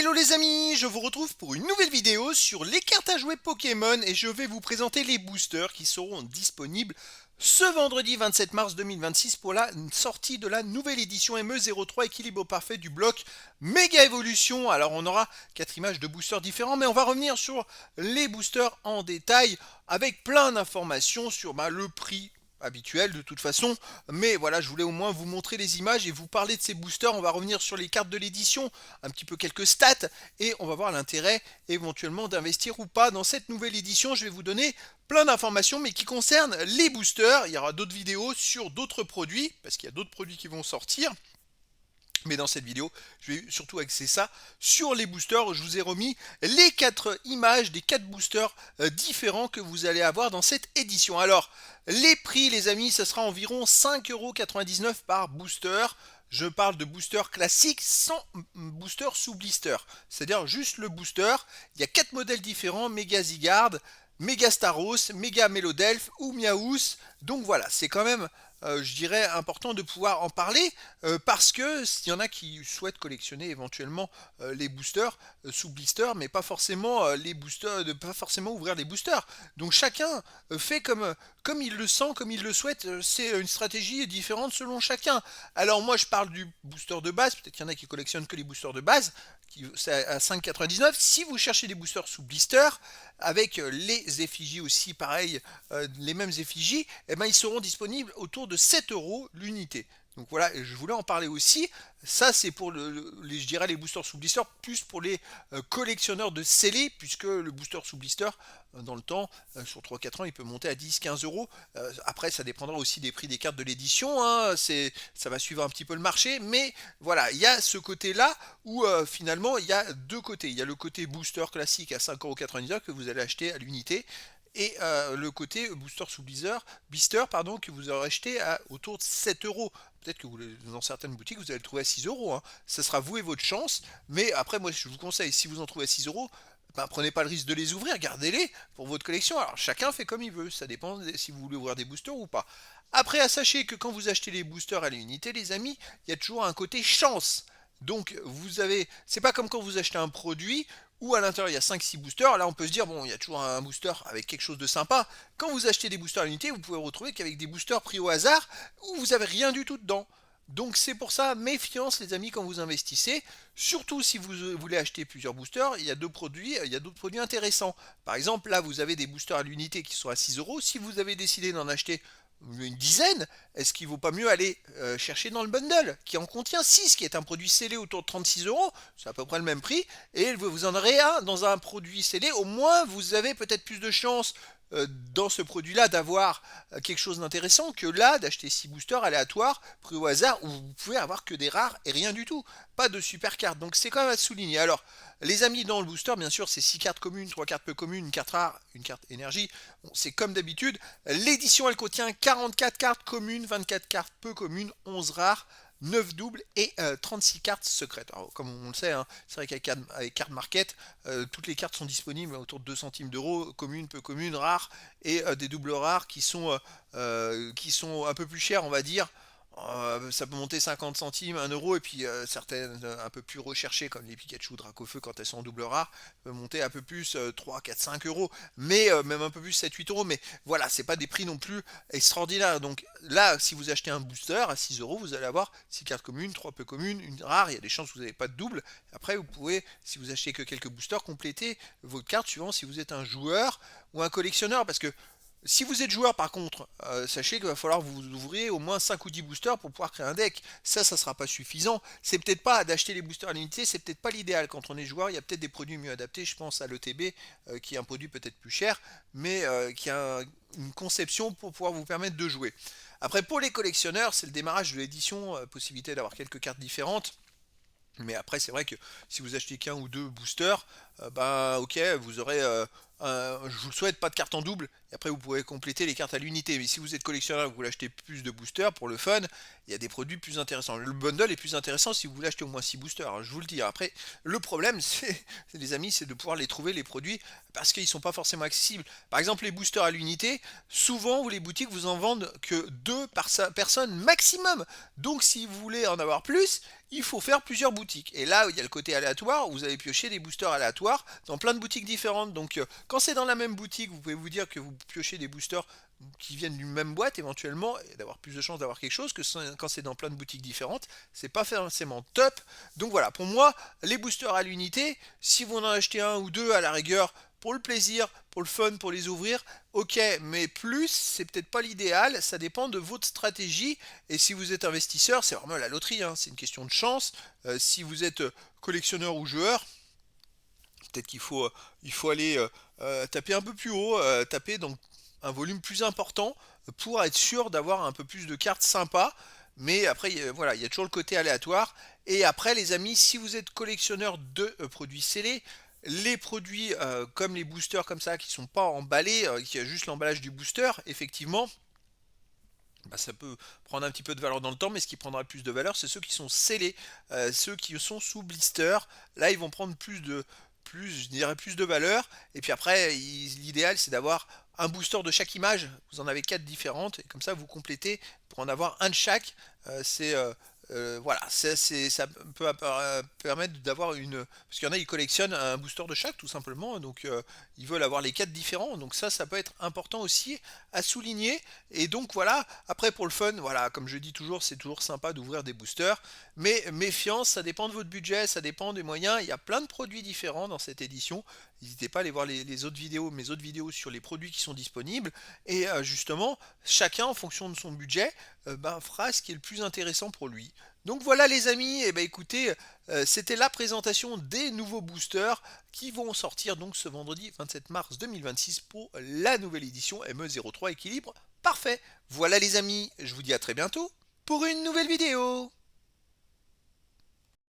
Hello les amis, je vous retrouve pour une nouvelle vidéo sur les cartes à jouer Pokémon et je vais vous présenter les boosters qui seront disponibles ce vendredi 27 mars 2026 pour la sortie de la nouvelle édition ME03 équilibre parfait du bloc Méga Évolution. Alors on aura 4 images de boosters différents mais on va revenir sur les boosters en détail avec plein d'informations sur le prix habituel de toute façon, mais voilà, je voulais au moins vous montrer les images et vous parler de ces boosters. On va revenir sur les cartes de l'édition, un petit peu quelques stats, et on va voir l'intérêt éventuellement d'investir ou pas dans cette nouvelle édition. Je vais vous donner plein d'informations, mais qui concernent les boosters. Il y aura d'autres vidéos sur d'autres produits, parce qu'il y a d'autres produits qui vont sortir. Mais dans cette vidéo, je vais surtout axer ça sur les boosters. Je vous ai remis les 4 images des 4 boosters différents que vous allez avoir dans cette édition. Alors, les prix, les amis, ce sera environ 5,99€ par booster. Je parle de booster classique sans booster sous blister. C'est-à-dire juste le booster. Il y a 4 modèles différents, Mega Zygarde, Mega Staros, Mega Melodelph ou Miaous. Donc voilà, c'est quand même je dirais important de pouvoir en parler parce que s'il y en a qui souhaitent collectionner éventuellement les boosters sous blister, mais pas forcément les boosters, de pas forcément ouvrir les boosters. Donc chacun fait comme il le sent, comme il le souhaite. C'est une stratégie différente selon chacun. Alors moi je parle du booster de base. Peut-être qu'il y en a qui collectionnent que les boosters de base. C'est à 5,99. Si vous cherchez des boosters sous blister, avec les effigies aussi, pareil, les mêmes effigies, eh ben, ils seront disponibles autour de 7€ l'unité. Donc voilà, je voulais en parler aussi. Ça, c'est pour je dirais les boosters sous blister, plus pour les collectionneurs de scellés, puisque le booster sous blister, dans le temps, sur 3-4 ans, il peut monter à 10-15€. Après, ça dépendra aussi des prix des cartes de l'édition. Hein. Ça va suivre un petit peu le marché. Mais voilà, il y a ce côté-là où finalement, il y a deux côtés. Il y a le côté booster classique à 5,99€ que vous allez acheter à l'unité et le côté booster sous blister pardon, que vous aurez acheté à autour de 7€. Peut-être que dans certaines boutiques, vous allez le trouver à 6€. Hein. Ça sera vous et votre chance. Mais après, moi, je vous conseille, si vous en trouvez à 6€, ben, prenez pas le risque de les ouvrir, gardez-les pour votre collection. Alors, chacun fait comme il veut. Ça dépend si vous voulez ouvrir des boosters ou pas. Après, sachez que quand vous achetez les boosters à l'unité, les amis, il y a toujours un côté chance. Donc, c'est pas comme quand vous achetez un produit où à l'intérieur il y a 5-6 boosters. Là, on peut se dire, bon, il y a toujours un booster avec quelque chose de sympa. Quand vous achetez des boosters à l'unité, vous pouvez vous retrouver qu'avec des boosters pris au hasard où vous avez rien du tout dedans. Donc c'est pour ça, méfiance les amis quand vous investissez, surtout si vous voulez acheter plusieurs boosters, il y a d'autres produits intéressants. Par exemple, là vous avez des boosters à l'unité qui sont à 6€, si vous avez décidé d'en acheter une dizaine, est-ce qu'il ne vaut pas mieux aller chercher dans le bundle qui en contient 6, qui est un produit scellé autour de 36€, c'est à peu près le même prix, et vous en aurez un dans un produit scellé, au moins vous avez peut-être plus de chances dans ce produit-là d'avoir quelque chose d'intéressant que là d'acheter 6 boosters aléatoires pris au hasard où vous pouvez avoir que des rares et rien du tout. Pas de super cartes. Donc c'est quand même à souligner. Alors, les amis, dans le booster, bien sûr, c'est 6 cartes communes, 3 cartes peu communes, une carte rare, une carte énergie. Bon, c'est comme d'habitude. L'édition, elle contient 44 cartes communes, 24 cartes peu communes, 11 rares, 9 doubles et 36 cartes secrètes. Alors, comme on le sait, hein, c'est vrai qu'avec Card Market, toutes les cartes sont disponibles autour de 2 centimes d'euros, communes, peu communes, rares, et des doubles rares qui sont un peu plus chères, on va dire. Ça peut monter 50 centimes, 1€, et puis certaines un peu plus recherchées, comme les Pikachu Dracofeu, quand elles sont en double rare, peuvent monter un peu plus 3, 4, 5€, mais même un peu plus 7, 8€, mais voilà, c'est pas des prix non plus extraordinaires. Donc là, si vous achetez un booster à 6€, vous allez avoir 6 cartes communes, 3 peu communes, une rare, il y a des chances que vous n'avez pas de double. Après, vous pouvez, si vous achetez que quelques boosters, compléter votre carte suivant si vous êtes un joueur ou un collectionneur, parce que si vous êtes joueur par contre, sachez qu'il va falloir vous ouvrir au moins 5 ou 10 boosters pour pouvoir créer un deck. Ça sera pas suffisant. C'est peut-être pas d'acheter les boosters à l'unité, c'est peut-être pas l'idéal. Quand on est joueur, il y a peut-être des produits mieux adaptés. Je pense à l'ETB, qui est un produit peut-être plus cher, mais qui a une conception pour pouvoir vous permettre de jouer. Après, pour les collectionneurs, c'est le démarrage de l'édition, possibilité d'avoir quelques cartes différentes. Mais après, c'est vrai que si vous achetez qu'un ou deux boosters, bah ok, vous aurez, je vous le souhaite, pas de carte en double. Et après, vous pourrez compléter les cartes à l'unité. Mais si vous êtes collectionneur et que vous voulez acheter plus de boosters pour le fun, il y a des produits plus intéressants. Le bundle est plus intéressant si vous voulez acheter au moins 6 boosters, hein, je vous le dis. Après, le problème, les amis, c'est de pouvoir les trouver, les produits, parce qu'ils sont pas forcément accessibles. Par exemple, les boosters à l'unité, souvent, les boutiques vous en vendent que 2 par personne maximum. Donc, si vous voulez en avoir plus, il faut faire plusieurs boutiques. Et là, il y a le côté aléatoire, vous allez piocher des boosters aléatoires dans plein de boutiques différentes. Donc quand c'est dans la même boutique, vous pouvez vous dire que vous piochez des boosters qui viennent d'une même boîte éventuellement, et d'avoir plus de chances d'avoir quelque chose que quand c'est dans plein de boutiques différentes, c'est pas forcément top. Donc voilà, pour moi, les boosters à l'unité, si vous en achetez un ou deux à la rigueur, pour le plaisir, pour le fun, pour les ouvrir, ok, mais plus, c'est peut-être pas l'idéal, ça dépend de votre stratégie, et si vous êtes investisseur, c'est vraiment la loterie, hein, c'est une question de chance. Si vous êtes collectionneur ou joueur, peut-être qu'il faut aller taper un peu plus haut, taper donc un volume plus important pour être sûr d'avoir un peu plus de cartes sympas. Mais après, voilà, il y a toujours le côté aléatoire. Et après, les amis, si vous êtes collectionneur de produits scellés, les produits comme les boosters comme ça, qui sont pas emballés, qui a juste l'emballage du booster, effectivement, bah, ça peut prendre un petit peu de valeur dans le temps, mais ce qui prendra plus de valeur, c'est ceux qui sont scellés, ceux qui sont sous blister. Là, ils vont prendre je dirais plus de valeur. Et puis après, l'idéal, c'est d'avoir un booster de chaque image. Vous en avez quatre différentes, et comme ça, vous complétez pour en avoir un de chaque. Voilà, ça peut permettre d'avoir une. Parce qu'il y en a, ils collectionnent un booster de chaque, tout simplement. Donc, ils veulent avoir les quatre différents. Donc, ça peut être important aussi à souligner. Et donc, voilà. Après, pour le fun, voilà, comme je dis toujours, c'est toujours sympa d'ouvrir des boosters. Mais méfiance, ça dépend de votre budget, ça dépend des moyens. Il y a plein de produits différents dans cette édition. N'hésitez pas à aller voir les autres vidéos, mes autres vidéos sur les produits qui sont disponibles. Et justement, chacun, en fonction de son budget, fera ce qui est le plus intéressant pour lui. Donc voilà les amis, et écoutez, c'était la présentation des nouveaux boosters qui vont sortir donc ce vendredi 27 mars 2026 pour la nouvelle édition ME03 équilibre parfait. Voilà les amis, je vous dis à très bientôt pour une nouvelle vidéo.